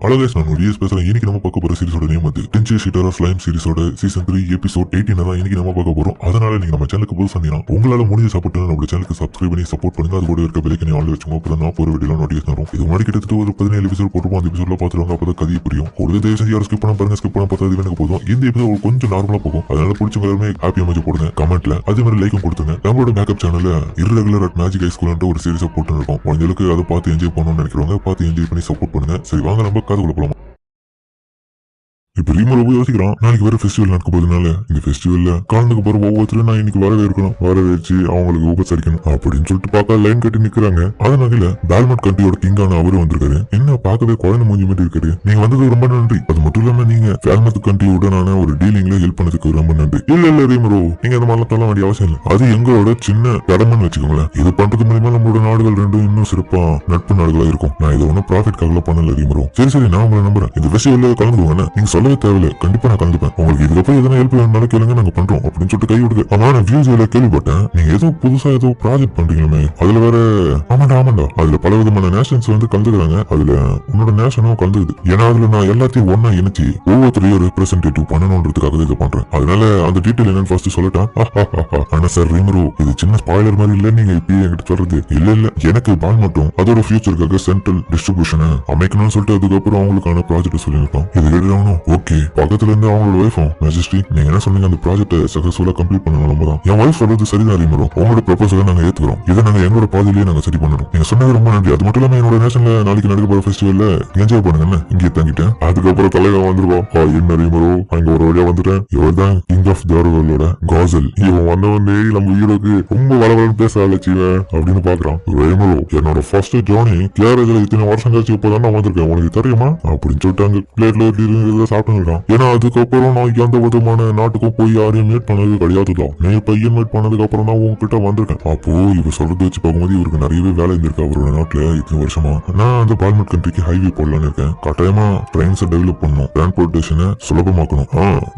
Hello guys, நான் DS பேசுறேன். இன்னைக்கு நம்ம பார்க்க போற சீரிஸோட நேம் வந்து டென்ஷன் ஷீட்டர் ஆஃப் ஸ்லைம் சீரிஸோட சீசன் 3 எபிசோட் 18 தான் இன்னைக்கு நம்ம பார்க்க போறோம். அதனால நீங்க நம்ம சேனலுக்கு புதுசா இருந்தீங்கன்னா உங்களால முடிஞ்ச சப்போர்ட் நம்ம சேனலுக்கு சப்ஸ்கிரைப் பண்ணி சப்போர்ட் பண்ணுங்க. அது கூட இருக்க பெல்லைக்கனை ஆன் வச்சுக்கோங்க. அப்பதான் நான் போற வீடியோல நோட்டிஃபிகேஷன் வரும். இது முன்னாடி கிட்டத்தட்ட ஒரு 17 எபிசோட் போட்டுருப்போம். அந்த எபிசோட்ல பாத்துருவாங்க. அப்பதான் கதை புரியும். ஒரு தயவு செஞ்சு யாரும் ஸ்கிப் பண்ண பாருங்க. ஸ்கிப் பண்ண பார்த்தா எனக்கு போதும். இந்த எபிசோட் கொஞ்சம் நார்மலா போகும். அதனால பிடிச்சவங்க எல்லாமே ஹாப்பியா மேட்ச் போடுங்க. கமெண்ட்ல அதே மாதிரி லைக்கும் கொடுத்துங்க. நம்மளோட மேக்கப் சேனல்ல irregular at magic high school ஒரு சீரிஸை போட்டு இருக்கோம். உங்களுக்கு அதை பார்த்து என்ஜாய் பண்ணணும்னு நினைக்கிறவங்க பார்த்து என்ஜாய் பண்ணி சப்போர்ட் பண்ணுங்க. சரி வாங்க நம்ம கதைக்குள்ள போலாம். இப்ப ரீமோ ரொம்ப யோசிக்கிறான். நாளைக்கு வேற ஃபெஸ்டிவல் நடக்க போதுனால இந்த ஃபெஸ்டிவல்ல கலந்துக்கு போற ஒவ்வொருத்தரும் நான் இன்னைக்கு வரவே இருக்கணும், வரவேற்று அவங்களுக்கு உபசரிக்கணும் அப்படின்னு சொல்லிட்டு பார்க்க லைன் கட்டி நிக்கிறாங்க. அதனால பால்மட் கண்ட்ரியோட கிங்கான அவரு வந்திருக்காரு. என்ன பார்க்கவே குழந்தை மூஞ்சி மாதிரி இருக்காரு. நீங்க வந்தது ரொம்ப நன்றி. அது மட்டும் இல்லாம நீங்க பால்மத் கண்ட்ரியுடனான ஒரு டீலிங்ல ஹெல்ப் பண்ணதுக்கு ரொம்ப நன்றி. இல்ல ரீமோ, நீங்க அந்த மாதிரிலாம் சொல்ல வேண்டிய அவசியம் இல்லை. அது எங்களோட சின்ன கடமைன்னு வச்சுக்கோங்களேன். இது பண்றது மூலமா நம்மளோட நாடுகள் ரெண்டும் இன்னும் சிறப்பா நட்பு நாடுகளா இருக்கும். நான் இதை ஒன்னும் ப்ராஃபிட்காக பண்ணல ரீமோ. சரி நான் உங்களை நம்புறேன். இந்த ஃபெஸ்டிவல்ல கலந்துக்குவாங்க. நீங்க சொல்லவே தேவையில்லை. கண்டிப்பா நான் கலந்துப்பேன். உங்களுக்கு இதுக்கப்புறம் எதனா ஹெல்ப் வேணும்னாலும் கேளுங்க, நாங்க பண்றோம் அப்படின்னு சொல்லிட்டு கை விடுது. ஆனா நான் வியூஸ்ல கேள்விப்பட்டேன் நீங்க ஏதோ புதுசா ஏதோ ப்ராஜெக்ட் பண்றீங்களே. அதுல வேற ஆமாண்டா அதுல பல விதமான நேஷன்ஸ் வந்து கலந்துக்கிறாங்க. அதுல உன்னோட நேஷனும் கலந்துக்குது. ஏன்னா அதுல நான் எல்லாத்தையும் ஒன்னா இணைச்சு ஒவ்வொருத்தரையும் ரெப்ரசன்டேட்டிவ் பண்ணணும்ன்றதுக்காக இதை பண்றேன். அதனால அந்த டீட்டெயில் என்னன்னு ஃபர்ஸ்ட் சொல்லட்டா? ஆனா சார் ரீமோ, இது சின்ன ஸ்பாயிலர் மாதிரி இல்ல. நீங்க இப்ப என்கிட்ட சொல்றது இல்ல எனக்கு பால் மட்டும் அதோட ஃபியூச்சருக்காக சென்ட்ரல் டிஸ்ட்ரிபியூஷன் அமைக்கணும்னு சொல்லிட்டு அதுக்கப்புறம் அவங்களுக்கான ப்ராஜெக்ட் சொல்லியிருக்கோம். இது கேட்டுறாங்க. ஓகே, பக்கத்துல இருந்து அவங்களோட வைஃபும் மெஜஸ்டி நீங்க என்ன சொன்னீங்க, அந்த ப்ராஜெக்ட் சக்சஸ்ஃபுல்லா கம்ப்ளீட் பண்ணணும். நம்ம தான் என் வைஃப் சொல்றது சரிதான் ரீமோ. உங்களோட ப்ரொபோசலை நாங்க ஏத்துக்கிறோம். இதை நாங்க எங்களோட பாதையிலேயே நாங்க சரி பண்ணணும். நீங்க சொன்னது ரொம்ப நன்றி. அது மட்டும் இல்லாம என்னோட நேஷன்ல நாளைக்கு நடக்க போற ஃபெஸ்டிவல்ல என்ஜாய் பண்ணுங்க. இங்கே தங்கிட்டேன். அதுக்கப்புறம் தலைவன் வந்துருவோம். என்ன ரீமோ, அங்க ஒரு வழியா வந்துட்டேன். இவர் தான் கிங் ஆஃப் தாரோட காசல். இவன் வந்தவனே நம்ம ஹீரோக்கு ரொம்ப வளவலன்னு பேச ஆலோசிவேன் அப்படின்னு பாக்குறான். ரீமோ, என்னோட ஃபர்ஸ்ட் ஜோனி கேரேஜ்ல இத்தனை வருஷம் கழிச்சு இப்பதான் நான் வந்திருக்கேன். உனக்கு தெரியுமா அப்படின்னு சொல்லிட்டு அங்க பிளேட்ல சாப்பிட்டு இருக்கான். ஏன்னா அதுக்கப்புறம் நான் எந்த விதமான நாட்டுக்கும் போய் யாரையும் மீட் பண்ணது கிடையாதுதான். நீ பையன் மீட் பண்ணதுக்கு அப்புறம் தான் உங்ககிட்ட வந்திருக்கேன். அப்போ இவர் சொல்றது வச்சு பார்க்கும்போது இவருக்கு நிறையவே வேலை இருந்திருக்கு அவரோட நாட்டுல இத்தனை வருஷமா. நான் அந்த பால்மெட் கண்ட்ரிக்கு ஹைவே போடலான்னு இருக்கேன். கட்டாயமா ட்ரெயின்ஸை டெவலப் பண்ணணும், டிரான்ஸ்போர்டேஷனை சுலபமாக்கணும்.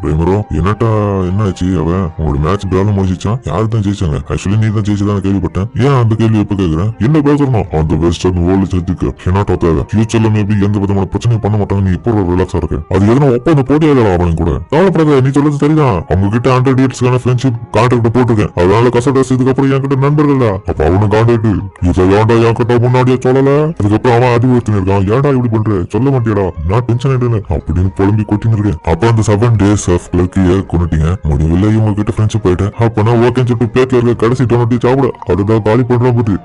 ரேமரோ என்னட்டா என்ன ஆச்சு? அவன் உங்களோட மேட்ச் பிரால முடிச்சிச்சா? யாரு தான் ஜெயிச்சாங்க? ஆக்சுவலி நீ தான் ஜெயிச்சதான் கேள்விப்பட்டேன். ஏன் அந்த கேள்வி எப்ப கேட்கிறேன்? என்ன பேசுறோம்? அந்த வெஸ்டர்ன் வேர்ல்டு சேர்த்துக்கு ஹெனாட்டோ தேவை. ஃபியூச்சர்ல மேபி எந்த விதமான பிரச்சனையும் பண்ண மாட்டாங்க. நீ இப்போ ரிலாக்ஸா இருக்க. அது எதனா ஒப்பந்த போட்டியாளர் அவன் கூட கவலைப்படாத. நீ சொல்றது சரிதான். அவங்க கிட்ட 100 இயர்ஸ்க்கான ஃப்ரெண்ட்ஷிப் கான்ட்ராக்ட் போட்டிருக்கேன். அதனால கசடஸ் இதுக்கப்புறம் என்கிட்ட நண்பர்கள் தான். அப்ப அவனு கான்ட்ராக்ட் இதை ஏன்டா என்கிட்ட முன்னாடியே சொல்லல? அதுக்கப்புறம் அவன் அறிவுறுத்தினு இருக்கான். ஏன்டா இப்படி பண்ற? சொல்ல மாட்டியடா? நான் டென்ஷன் ஆயிட்டேன் அப்படின்னு புலம்பி கொட்டின்னு இருக்கேன். அப்ப அந்த 7 days ஆஃப் கிளர்க்கிய கொண்டுட்டீங்க. முடிவில் இவங்க கிட்ட ஃப்ரெண்ட்ஷிப் ஆயிட்டேன். அப்பனா ஓகேன்னு சொல்லிட்டு பிளேட்ல இருக்க கடைசி டொனட்டி சாப்பிட அதுதான் காலி பண்ற போது.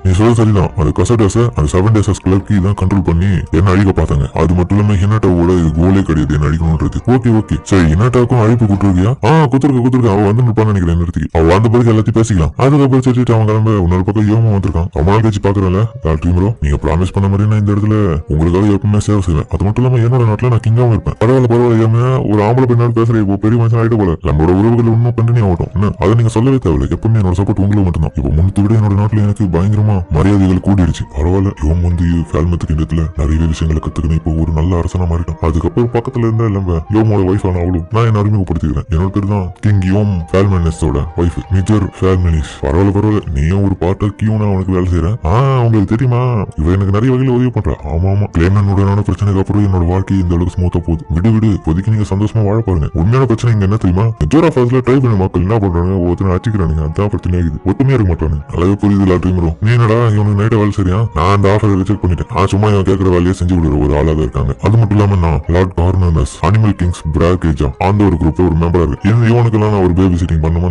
நீ சொல்றது சரிதான். அது கசடஸ் அந்த 7 days ஆஃப் கிளர்க்கி தான் கண்ட்ரோல் பண்ணி என்ன அழிக்க பார்த்தாங்க. அது மட்டும் இல்லாம ஹினாட்டோட இது கோலே கிடையாது என்ன அழிக்கணும்ன்றது. ஓகே சரி, இனாட்டாக்கும் அழைப்பு கொடுத்துருக்கியா? குத்துருக்க அவ வந்து நிற்பான்னு நினைக்கிறேன். நிறுத்தி அவ வந்த பிறகு எல்லாத்தையும் பேசிக்கலாம். அதுக்கப்புறம் சொல்லிட்டு அவன் கிளம்ப இன்னொரு பக்கம் யோமா வந்திருக்கான். அவனால கட்சி பாக்குறேன்ல டாக்டர். நீங்க ப்ராமிஸ் பண்ண மாதிரி நான் இந்த இடத்துல உங்களுக்காக எப்பவுமே சேவை செய்வேன். அது மட்டும் இல்லாம என்னோட நாட்டுல நான் கிங்காவும் இருப்பேன். பரவாயில்ல ஏமா ஒரு ஆம்பளை பெண்ணாலும் பேசுறேன். இப்போ பெரிய மனுஷன் ஆயிட்டு போல நம்மளோட உறவுகள் இன்னும் கண்டினியூ ஆகட்டும். அதை நீங்க சொல்லவே தேவையில்லை. எப்பவுமே என்னோட சப்போர்ட் உங்களுக்கு மட்டும்தான். இப்போ முன்னத்தை விட என்னோட நாட்டுல எனக்கு பயங்கரமா மரியாதைகள் கூடிடுச்சு. பரவாயில்ல இவன் வந்து ஃபேல்மத்துக்கு இடத்துல நிறைய விஷயங்களை கத்துக்கணும். இப்போ ஒரு நல்ல அரசனா மாறிட்டான். அதுக்கப்புறம் பக்கத்துல இருந்தா இல்ல யோமோட வைஃப் ஆன அவளும் நான் என்ன அறிமுகப்படுத்திக்கிறேன். என்னோட பேர் தான் கிங் யோம் ஃபேல்மெனிஸோட வைஃப் மிஜர் ஃபேல்மெனிஸ். பரவாயில்ல நீயும் ஒரு பார்ட்டர் கியூனா அவனுக்கு வேலை செய்யறேன். உங்களுக்கு தெரியுமா இவ எனக்கு நிறைய வகையில உதவி பண்றா. ஆமா கிளைமேனுடனான பிரச்சனைக்கு அப்புறம் என்னோட வாழ்க்கை இந்த அளவுக்கு ஸ்மூத்தா போகுது. விடு இப்போதைக்கு நீங்க சந்தோஷமா வாழ பாருங்க. உண்மையான பிரச்சனை இங்க என்ன தெரியுமா? ஜோரா ஃபாஸ்ல ட்ரைபல் மக்கள் என்ன பண்றாங்க? ஒருத்தனை அடிக்கிறானுங்க. அதான் பிரச்சனை ஆகுது. ஒத்துமையா இருக்க மாட்டானு. அழகு புரியுது லாட்ரிமரோ. நீ என்னடா இவனுக்கு நைட்ட வேலை சரியா? நான் அந்த ஆஃபரை ரிஜெக்ட் பண்ணிட்டேன். சும்மா இவன் கேட்கற வேலையை செஞ்சு விடுற ஒரு ஆளாக இருக்காங்க. அது மட்டும் இல்லாம நான் லார்ட் கார்னர்ஸ் அனிமல் கிங்ஸ் பிராகேஜா அந்த ஒரு குரூப் ஒரு மெம்பரா இருக்கு. இவனுக்கெல்லாம் நான் ஒரு பேபி சிட்டிங் பண்ணுமா?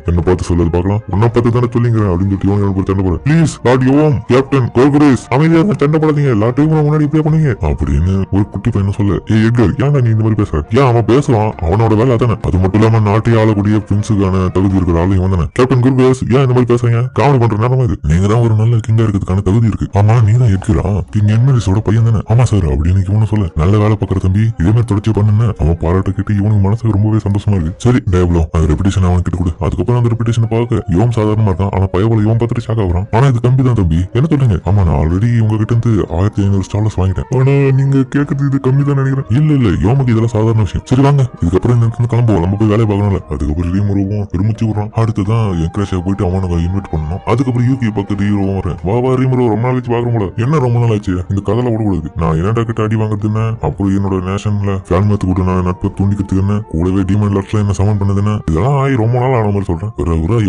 என்ன பார்த்து சொல்லது பாக்கலாம். உன்ன பார்த்து தானே சொல்லிங்கிறேன் அப்படின்னு சொல்லிட்டு இவங்க சண்டை போட ப்ளீஸ் லார்ட் யோம் கேப்டன் கோர்குரேஸ் அமைதியாக சண்டை போடாதீங்க. லார்ட் முன்னாடி இப்படியே பண்ணீங்க அப்படின்னு ஒரு குட்டி பையன் சொல்ல எட்கர் ஏன் நீ இந்த மாதிரி பேசுற? ஏன் அவன் பேசுவான், அவனோட வேலை தானே. அது மட்டும் இல்லாம நாட்டை ஆளக்கூடிய பிரின்ஸுக்கான தகுதி இருக்கிற ஆளு இவன் தானே. கேப்டன் கோர்குரேஸ் ஏன் இந்த மாதிரி பேசுறீங்க? காமெடி பண்ற நேரமா இது. நீங்க தான் ஒரு நல்ல கிங்கா இருக்கிறதுக்கான தகுதி இருக்கு. ஆமா நீ தான் எட்கரா? கிங் என்மெரிஸோட பையன் தானே? ஆமா சார் அப்படின்னு இவனு சொல்ல நல்ல வேலை பார்க்கற தம்பி. இதே மாதிரி தொடர்ச்சி பண்ணுன்னு அவன் பாராட்ட கிட்ட இவனுக்கு மனசுக்கு ரொம்பவே சந்தோஷமா இருக்கு. சரி டேவ்லோ அந்த ரெபிடேஷன் அவன் கிட்ட கொடு. அதுக்கப்புறம் அந்த ரெபிடேஷன் பார்க்க இவன் சாதாரணமா இருக்கான். ஆனா பயபோல இவன் பார்த்துட்டு ஷாக் ஆகுறான். ஆனா இது கம்பி தான் தம்பி, என்ன சொல்றீங்க? ஆமா நான் ஆல்ரெடி உங்ககிட்ட இருந்து 1500 ஸ்டாலர்ஸ் வாங்கிட்டேன். ஆனா நீங்க கேட்கறது இது கம்மி தான் நினைக்கிறேன். இல்ல யோமுக்கு இதெல்லாம் சாதாரண விஷயம். சரி வாங்க இதுக்கப்புறம் இந்த கிளம்புவோம், நம்ம போய் வேலையை பார்க்கணும்ல. அதுக்கப்புறம் ரீமருவும் பெருமிச்சு விடுறான். அடுத்துதான் என்கரேஜா போயிட்டு அவனுக்கு இன்வைட் பண்ணணும். அதுக்கப்புறம் யூகி பக்கத்து ஹீரோவும் வரேன். வா ரீமரோ ரொம்ப நாள் வச்சு பாக்குறோம்ல. என்ன ரொம்ப நாள் ஆச்சு இந்த கதையில விடக்கூடாது. நான் என்னடா கிட்ட அடி வாங்குறதுன்னு, அப்புறம் என்னோட நேஷன்ல ஃபேன்மத்து கூட நான் நட்பை துண்டிக்கிறதுக்குன்னு, கூடவே டீமன் லாட்ஸ்ல என்ன சமன் பண்ணதுன்னு, இதெல்லாம் ஆகி ரொம்ப நாள் ஆன மாதிரி சொல்றேன்.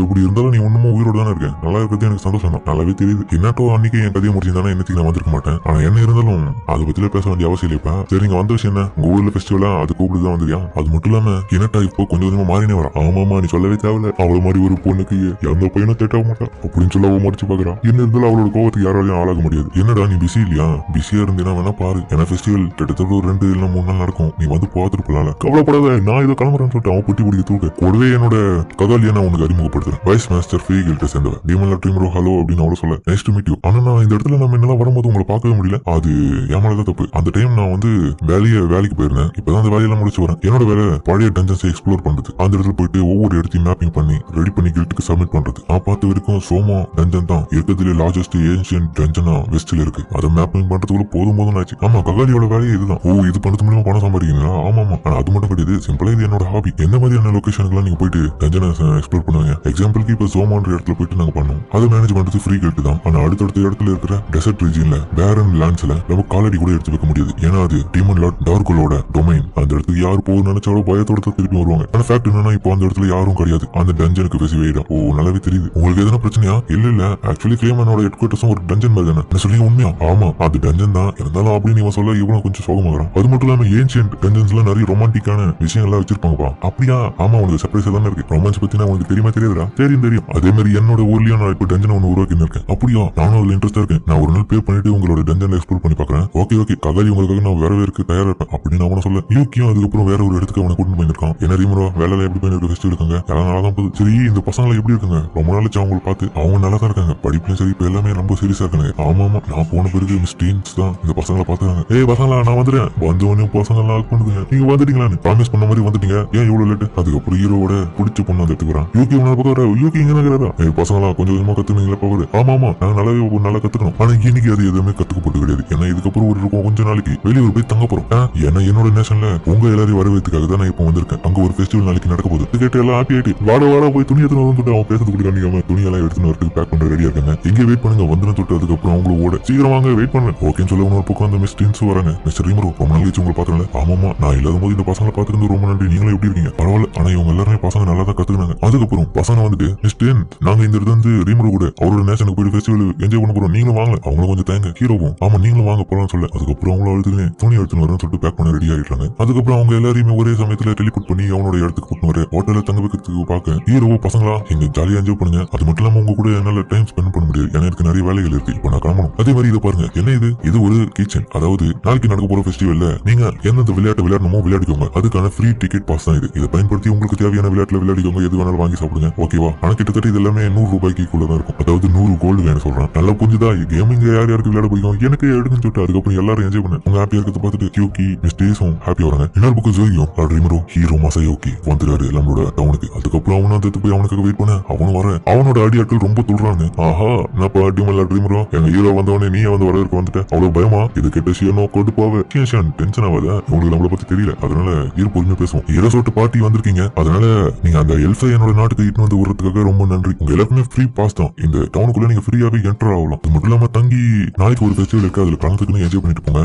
எப்படி இருந்தாலும் நீ ஒண்ணுமோ உயிரோட தானே இருக்கேன். நல்லா இருக்கிறது எனக்கு சந்தோஷம் தான். நல்லாவே தெரியுது. என்னட்டோ அன்னைக்கு என் கதையை முடிச்சிருந்தானே என்னத்துக்கு நான் வந்திருக்க மாட்டேன். ஆனா என்ன இருந்தாலும் அதை பத்தில பேச வேண்டிய அவசியம் இல்லைப்பா. சரி இங்க வந்த விஷயம் என்ன, உங்க ஊர்ல ஃபெஸ்டிவலா அது கூப்பிட்டுதான் வந்துருயா. அது மட்டும் இல்லாம என்னட்டா இப்போ கொஞ்சம் கொஞ்சமா மாறினே வரான். ஆமாமா நீ சொல்லவே தேவையில்ல. அவள மாதிரி ஒரு பொண்ணுக்கு எந்த பையனும் தேட்டாக மாட்டான் அப்படின்னு சொல்ல அவ முடிச்சு பாக்குறான். என்ன இருந்தாலும் அவளோட கோவத்துக்கு யாராலையும் ஆளாக முடியாது. என்னடா நீ பிஸி இல்லையா? பிஸியா இருந்தீங்கன்னா வேணா பாரு. ஏன்னா ஃபெஸ்டிவல் கிட்டத்தட்ட ஒரு 2 இல்ல 3 நாள் நடக்கும். நீ வந்து பார்த்துட்டு போலாம். கவலைப்படாத, நான் இதை கிளம்புறேன்னு சொல்லிட்டு அவன் புட்டி பிடிக்க தூக்க கூடவே என்னோட கதாலியை நான் உனக்கு அறிமுகப்படுத்துறேன். வைஸ் மாஸ்டர் ஃப்ரீ கில்ட்ட சேர்ந்தவன் டீமன் லாட் ஹலோ அப்படின்னு அவளை சொல்ல நைஸ் டு மீட் யூ. ஆனா நான் இந்த இடத்துல நம்ம என்னெல்லாம் வரும்போது உங்களை பார்க்கவே முடியல. அது ஏமாலதான் தப்பு. அந்த டைம் நான் வந்து வேலைக்கு போயிருந்தேன். இப்பதான் அந்த வேலையெல்லாம் முடிச்சு வரேன். என்னோட வேலை பழைய டஞ்சன்ஸை எக்ஸ்ப்ளோர் பண்றது. அந்த இடத்துல போயிட்டு ஒவ்வொரு இடத்தையும் மேப்பிங் பண்ணி ரெடி பண்ணி கில்ட்டுக்கு சப்மிட் பண்றது. நான் பார்த்த வரைக்கும் சோமா டஞ்சன் தான் இருக்கிறதுல லார்ஜஸ்ட் ஏன்ஷியன்ட் டஞ்சனா வெஸ்ட்ல இருக்கு. அதை மேப்பிங் பண்றதுக்குள்ள போதும் ஆச்சு. ஆமா ககாலியோட வேலையே இதுதான். இது பண்றது மூலமா பணம் சம்பாதிக்கிறீங்களா? ஆமா ஆனா அது மட்டும் கிடையாது. சிம்பிளா இது என்னோட ஹாபி. என்ன மாதிரியான லொகேஷனுக்குலாம் நீங்க போயிட்டு டஞ்சனை எக்ஸ்ப்ளோர் பண்ணுவாங்க. எக்ஸாம்பிளுக்கு இப்ப சோமான்ற இடத்துல போயிட்டு நாங்க பண்ணோம். அதை மேனேஜ் பண்றது ஃப்ரீ கில்ட் தான். ஆனா அடுத்தடுத்த இடத்துல இருக்கிற டெசர்ட் ரீஜன்ல பேரன் லேண்ட்ஸ்ல நம்ம காலடி கூட எடுத்து வைக்க முடியாது. ஏன்னா அது டீமன் லாட் டார்கோலோட டொமைன். அந்த இடத்துக்கு யாரு போக நினைச்சாலும் பயத்தோட திருப்பி வருவாங்க. ஆனா ஃபேக்ட் என்னன்னா இப்போ அந்த இடத்துல யாரும் கிடையாது. அந்த டஞ்சனுக்கு பேசி வைடா. நல்லாவே தெரியுது. உங்களுக்கு எதனா பிரச்சனையா? இல்ல ஆக்சுவலி கிளேமனோட ஹெட் குவார்ட்டர்ஸும் ஒரு டஞ்சன் மாதிரி தானே. என்ன சொல்லி உண்மையா? ஆமா அது டஞ்சன் தான். இருந்தாலும் அப்படின்னு இவன் சொல்ல இவனும் கொஞ்சம் சோகமாகறான். அது மட்டும் இல்லாம ஏன்ஷியன்ட் டஞ்சன்ஸ்ல நிறைய ரொமான்டிக்கான விஷயங்கள்லாம் வச்சிருப்பாங்கப்பா. அப்படியா? ஆமா உனக்கு சர்ப்ரைஸா தானே இருக்கு. ரொமான்ஸ் பத்தினா உனக்கு தெரியுமா தெரியாதுடா? தெரியும். அதே மாதிரி என்னோட ஊர்லயும் நான் இப்போ டஞ்சன் ஒன்று உருவாக்கி இருக்கேன். அப்படியா? நானும் அதுல இன்ட்ரெஸ்டா இருக்கேன். நான் ஒரு நாள் பே பண்ணிட்டு உங்களோட டஞ்சன் எக்ஸ்ப்ளோர் பண்ணி பாக்குறேன். ஓகே ககாலி உங்களுக்காக நான் வரவே இருக்கு தயாரா இருப்பேன் அப்படின்னு அவனை சொல்ல யூக்கியும் அதுக்கப்புறம் வேற ஒரு இடத்துக்கு அவனை கூட்டு போயிருக்கான். என்ன ரீமரோ வேலையில எப்படி போய் ஃபெஸ்டிவல் இருக்காங்க? எல்லாம் நல்லா தான் போகுது. சரி இந்த பசங்களை எப்படி இருக்காங்க? ரொம்ப நாள் அவங்களை பார்த்து அவங்க நல்லா தான் இருக்காங்க. படிப்புலையும் சரி இப்ப எல்லாமே ரொம்ப சீரியஸா இருக்காங்க. ஆமா நான் போன பிறகு மிஸ் டீன்ஸ் தான் இந்த பசங்களை பாத்துறாங்க. பசங்களா நான் வந்துடுறேன். வந்தவனையும் பசங்க எல்லாம் பண்ணுதுங்க. நீங்க வந்துட்டீங்களான்னு ப்ராமிஸ் பண்ண மாதிரி வந்துட்டீங்க. ஏன் இவ்வளவு லேட்டு? அதுக்கப்புறம் ஹீரோவோட பிடிச்ச பொண்ணு வந்து எடுத்துக்கிறான். யூகி உன்னால பக்கம் யூகி இங்க இருக்கிறதா? பசங்களா கொஞ்சம் கொஞ்சமா கத்துனீங்களா போகுது. ஆமா நாங்க நல்லாவே நல்லா கத்துக்கணும். ஆனா இன்னைக்கு அது எதுவுமே கத்துக்கப்பட்டு கிடையாது. ஏன்னா இதுக்கப்புறம் ஒரு கொஞ்ச நாளைக்கு வெளியூர் போய் தங்க போறோம். ஏன்னா என்னோட நேஷன்ல உங்க எல்லாரையும் வரவேற்கிறதுக்காக தான் நான் இப்போ வந்திருக்கேன். அங்க ஒரு ஃபெஸ்டிவல் நாளைக்கு நடக்க போகுது. கேட்டு எல்லாம் ஹாப்பி ஆயிட்டு வாட போய் துணி எடுத்துன்னு வந்து அவன் பேசுறது கூட காமிக்காம துணியெல்லாம் எடுத்துன்னு வரதுக்கு பேக் பண்ண ரெடியா இருக்காங்க. எங்க வெயிட் பண்ணுங்க வந்துடும் தொட்டு. அதுக்கப்புறம் அவங்களும் ஓட சீக்கிரம் வாங்க வெயிட் பண்ணுவேன். ஓகேன்னு சொல்ல ஒரு பக்கம் அந்த மிஸ் டீன்ஸ் வராங்க. மிஸ்டர் ரீமரோ ரொம்ப நாள் வச்சு உங்களை பாத்துறேன். ஆமாமா நான் இல்லாத போது இந்த பசங்களை பாத்துக்கிறது ரொம்ப நன்றி. நீங்களும் எப்படி இருக்கீங்க? பரவாயில்ல. ஆனா இவங்க எல்லாருமே பசங்க நல்லா தான் கத்துக்கினாங்க. அதுக்கப்புறம் பசங்க வந்துட்டு மிஸ் டீன் நாங்க இந்த இடத்துல வந்து ரீமரோ கூட அவரோட நேஷனுக்கு போயிட்டு ஃபெஸ்டிவல் என்ஜாய் பண்ண போறோம். நீங்களும் வாங்க. அவங்களும் கொஞ்சம் தேங்க ஹீரோவும் ஆமா நீங்களும் வாங்க போலாம்னு சொல்ல அதுக்கப்புறம் அவங்கள அழுதுன்னு துணி எடுத்துன்னு வரேன்னு சொல்லிட்டு பேக் பண்ண ரெடி ஆயிட்டாங்க. அதுக்கப்புறம் அவங்க எல்லாரையுமே ஒரே சமயத்துல டெலிபோர்ட் பண்ணி அவனோட இடத்துக்கு கூட்டு வர ஹோட்டல்ல தங்க வைக்கிறதுக்கு பார்க்க ஹீரோவோ பசங்களா எங்க ஜாலியா என்ஜாய் பண்ணுங்க. அது மட்டும் இல்லாம உங்க கூட என்னால டைம் ஸ்பெண்ட் பண்ண முடியாது. ஏன்னா எனக்கு நிறைய வேலைகள் இருக்கு. இப்போ நான் கிளம்பணும். அதே மாதிரி இதை பாருங்க. என்ன இது ஒரு கிச்சன். அதாவது நாளைக்கு நடக்க போற ஃபெஸ்டிவல்ல நீங்க எந்தெந்த விளையாட்டு விளையாடணுமோ விளையாடிக்கோங்க. அதுக்கான ஃப்ரீ டிக்கெட் பாஸ் தான் இது. இதை பயன்படுத்தி உங்களுக்கு தேவையான விளையாட்டுல விளையாடிக்கோங்க. எது வேணாலும் வாங்கி சாப்பிடுங்க. ஓகேவா? ஆனா கிட்டத்தட்ட இது எல்லாமே 100 ரூபாய்க்கு கூட தான் இருக்கும். அதாவது 100 கோல்டு வேணும் சொல்றேன். நல்லா புரிஞ்சுதா? கேமிங் யாருக்கு விளையாட பிடிக்கும் எனக்கு எடுக்குன்னு சொல்லிட்டு அதுக்கப்புறம் எல்லாரும் என்ஜாய் பண்ணு. உங்க ஹாப்பியா இருக்கிறத பார்த்துட்டு கியூக்கி மிஸ் டேஸும் ஹாப்பியா வராங்க. இன்னொரு பக்கம் ஜோகியும் ரீமரோ ஹீரோ மசயோக்கி வந்துறாரு நம்மளோட டவுனுக்கு. அதுக்கப்புறம் அவனும் அந்த போய் அவனுக்காக வெயிட் பண்ண அவனும் வர அவனோட அடியாட்கள் ரொம்ப துள்றாங்க. ஆஹா என்னப்பா அடிமல்ல ரீமரோ எங்க ஹீரோ வந்தவனே நீ வந்து வரவேற்க வந்துட்ட. அவ்வளவு பயமா? இது கேட்ட ஷியனோ கொண்டு போவ டென்ஷன் ஆகாத. உங்களுக்கு நம்மளை பத்தி தெரியல. அதனால ஹீரோ பொறுமையா பேசுவோம். ஹீரோ சொல்லிட்டு பார்ட்டி வந்திருக்கீங்க. அதனால நீங்க அந்த எல்ஃபை என்னோட நாட்டுக்கு இட்டு வந்து விடுறதுக்காக ரொம்ப நன்றி. உங்க எல்லாருக்குமே ஃப்ரீ பாஸ் தான். இந்த டவுனுக்குள்ள நீங்க ஃப்ரீயாவே என்டர் ஆகலாம். அது மட்டும் இல்லாம தங்கி நாளைக்கு ஒரு ஃபெஸ்டிவல் இருக்கு. அதுல கலந்துக்குன்னு என்ஜாய் பண்ணிட்டு போங்க.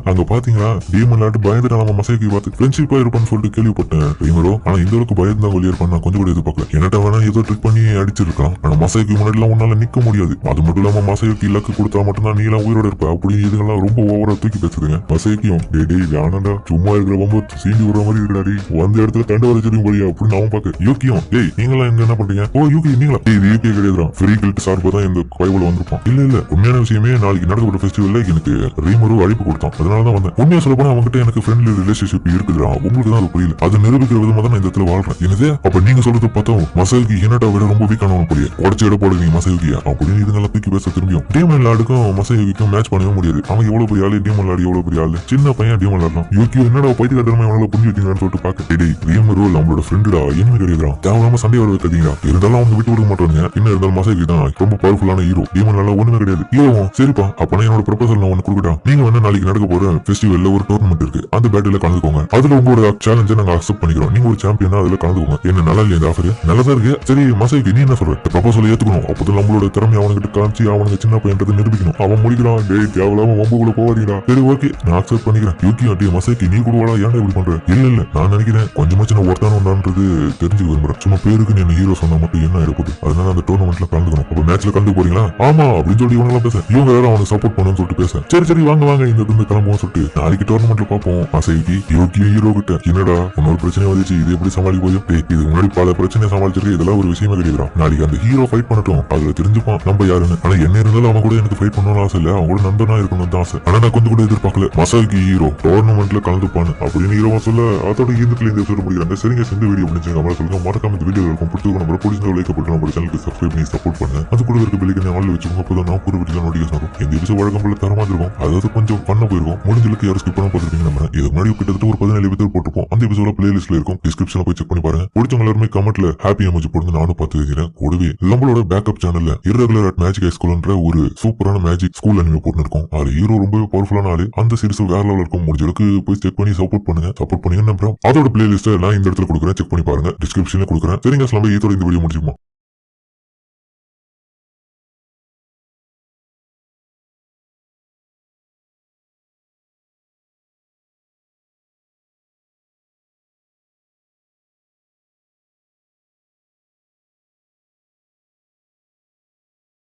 அங்க பாத்தீங்களா டீமன் லாட் பயந்துட்டு நம்ம மசைக்கு பார்த்து ஃப்ரெண்ட்ஷிப்பா இருப்பான்னு சொல்லிட்டு கேள்விப்பட்டேன் ரீமரோ. ஆனா இந்த அளவுக்கு பயந்து தான் வெளியே இருப்பான் நான் கொஞ்சம் கூட எதிர்பார்க்கல. என்னட்ட வேணா ஏதோ ட்ரிக் பண்ணி அடிச்சிருக்கான். ஆனா மசைக்கு முன்னாடி எல்லாம் உன்னால நிக்க முடியாது. அது மட்டும் இல்லாம மசைக்கு இலக்கு கொடுத்தா மட்டும்தான் நீ எல்லாம் உயிரோட இருப்ப. அப்படி இதுங்கெல்லாம் ரொம்ப ஓவரா தூக்கி பேசுதுங்க. மசைக்கும் டேய் வேணாண்டா சும்மா இருக்கிற ரொம்ப சீண்டி விடுற மாதிரி இருக்கிறாடி வந்த இடத்துல தண்டு வரைச்சிருக்க போலியா அப்படின்னு அவன் பாக்க யூக்கியும் டேய் நீங்களா இங்க என்ன பண்றீங்க? யூகி நீங்களா? இது யூகி கிடையாதுதான். ஃப்ரீ கில்ட் சார்பா தான் இந்த பைபிள் வந்திருப்பான். இல்ல உண்மையான விஷயமே நாளைக்கு நடக்கப்பட்ட ஃபெஸ்டிவல்ல எனக்கு ரீமரோ அழைப்பு கொடுத்தான். அதனாலதான் வந்தேன். உண்மையா சொல்ல போனா அவங்ககிட்ட எனக்கு ஃப்ரெண்ட்லி ரிலேஷன்ஷிப் இருக்குதுடா. உங்களுக்கு தான் அது புரியல. அது நிரூபிக்கிற விதமா தான் நான் இந்த இடத்துல வாழ்றேன். என்னது அப்ப நீங்க சொல்றது பார்த்தோம் மசல்கி ஹினட்டா விட ரொம்ப வீக்கானவன் போலியே. உடச்சு இட போடுவீங்க மசல்கியா அப்படின்னு இதுங்கெல்லாம் தூக்கி பேச திரும்பியும் டீமன் லாடுக்கும் மசல்கிக்கும் மேட்ச் பண்ணவே முடியாது. அவன் எவ்வளவு பெரிய ஆளு, டீமன் லாடு எவ்வளவு பெரிய ஆளு. சின்ன பையன் டீமன் விளையாடலாம். யூகியோ என்னடா பைத்தியக்காரமா இவனால புரிஞ்சு வச்சீங்கன்னு சொல்லிட்டு பாக்க டேய் ரீமரோ நம்மளோட ஃப்ரெண்டுடா என்ன கிடையாது தேவையில்லாம சண்டை வர வைக்காதீங்க. இருந்தாலும் அவங்க விட்டு கொடுக்க மாட்டாங்க. என்ன இருந்தாலும் மசாக்கி தான் ரொம்ப பவர்ஃபுல்லான ஹீரோ. டீமன் எல்லாம் ஒண்ணுமே கிடையாது. ஹீரோவும் சரிப்பா அப்பனா என்னோட ப்ரொபோசல் நான் ஒன்னு கொடுக்கட்டேன். நீங்க வந்து நாளைக்கு நடக்க போற ஃபெஸ்டிவல்ல ஒரு டோர்னமெண்ட் இருக்கு. அந்த பேட்டில கலந்துக்கோங்க. அதுல உங்களோட சேலஞ்சை நாங்க அக்செப்ட் பண்ணிக்கிறோம். நீங்க ஒரு சாம்பியனா அதுல கலந்துக்கோங்க. என்ன நல்லா இல்லையா இந்த ஆஃபர்? நல்லதா இருக்கு. சரி மசாக்கி நீ என்ன சொல்ற? ப்ரொபோசல் ஏத்துக்கணும். அப்பதான் நம்மளோட திறமை அவனுக்கு காமிச்சு அவனுக்கு சின்ன பையன்றது நிரூபிக்கணும். அவன் முடிக்கிறான். டேய் தேவையில்லாம வம்புக்குள்ள போவாதீங்கடா. சரி ஓகே நான் அக்செப்ட் பண்ணிக்கிறேன். யூகி அடி மசாக்கி நீ கூடவாடா ஏன்டா இப்படி பண்ற? இல்ல நான் நினைக்கிறேன் கொஞ்சமாச்சும் நான் ஒருத்தானது தெரிஞ்சுக்க விரும்புறேன். சும்மா பேருக்கு நீ ஹீரோ சொன்னா மட்டும் என்ன ஆயிடப்போகுது? அதனால அந்த டோர்னமெண்ட்ல கலந்துக்கணும். அப்ப மேட்ச்ல கலந்து போறீங்களா? ஆமா அப்படின்னு சொல்லி இவங்க பேச இவங்க வேற அவனுக்கு சப்போர்ட் பண்ணுன்னு சொல்லிட்டு பேச சரி வாங்க இந்த கிளம்புவோம் சொல்லிட்டு நாளைக்கு டோர்னமெண்ட்ல பாப்போம். மசாக்கி யூகி ஹீரோ கிட்ட என்னடா இன்னொரு பிரச்சனை வந்துச்சு இது எப்படி சமாளிக்க போய் இது முன்னாடி பல பிரச்சனை சமாளிச்சிருக்கு. இதெல்லாம் ஒரு விஷயமே கிடையாது. நாளைக்கு அந்த ஹீரோ ஃபைட் பண்ணட்டும். அதுல தெரிஞ்சுப்பான் நம்ம யாருன்னு. ஆனா என்ன இருந்தாலும் அவன் கூட எனக்கு ஃபைட் பண்ணணும்னு ஆசை இல்ல. அவங்க கூட நண்பனா இருக்கணும் தான் ஆசை. ஆனா நான் கொஞ்சம் கூட எதிர்பார்க்கல மசாக்கி ஹீரோ டோர்னமெண்ட்ல கலந்துப்பான்னு அப்படின்னு ஹீரோவா சொல்ல அதோட இந்த எபிசோட் முடிக்கிறாங்க. சரிங்க இந்த வீடியோ பிடிச்சிருங்க நம்மள சொல்லுங்க. மறக்காம இந்த வீடியோ இருக்கும் பிடிச்சிருக்கும். நம்ம பிடிச்ச லைக் போட்டு நம்ம சேனலுக்கு சப்ஸ்கிரைப் பண்ணி சப்போர்ட் பண்ணுங்க. அது கூட இருக்க பெல்லைக்கனை ஆன்ல வச்சுக்கோங்க. அப்பதான் நான் ஒரு வீடியோ நோட்டிஃபிகேஷன் வரும். இந்த எபிசோட் வழக்கம் போல தரமா இருக்கும். அதாவது கொஞ்சம் பண்ண போயிருக்கும். முடிஞ்சளுக்கு யாரும் ஸ்கிப் பண்ண பார்த்துருப்பீங்க. நம்ம இதுக்கு முன்னாடி கிட்டத்தட்ட ஒரு 17 எபிசோட் போட்டுருப்போம். அந்த எபிசோட பிளேலிஸ்ட்ல இருக்கும். டிஸ்கிரிப்ஷன்ல போய் செக் பண்ணி பாருங்க. பிடிச்சவங்க எல்லாருமே கமெண்ட்ல ஹாப்பி எமோஜி போடுங்க. நானும் பார்த்து வைக்கிறேன். கூடவே நம்மளோட பேக்கப் சேனல்ல இரகுலர் அட் மேஜிக் ஹை ஸ்கூல்ன்ற ஒரு சூப்பரான மேஜிக் ஸ்கூல் அனிமே போட்டு இருக்கும். அது ஹீரோ ரொம்பவே பவர்ஃபுல்லான ஆளு. அந்த சீரிஸ் வேற லெவல் இருக்கும். முடிஞ்சளுக்கு போய் செக் பண்ணி சப்போர்ட் பண்ணுங்க. சப்போர்ட் பண்ணி நம்புறேன். அதோட பிளேலிஸ்ட் எல்லாம் இந்த இடத்துல கொடுக்குறேன். செக் பண்ணி பாருங்க. டிஸ்கிரிப்ஷன்ல கொடுக்குறேன். சரிங்க நம்ம இதோட இந்த வீடியோ முடிச்சுப்போம்.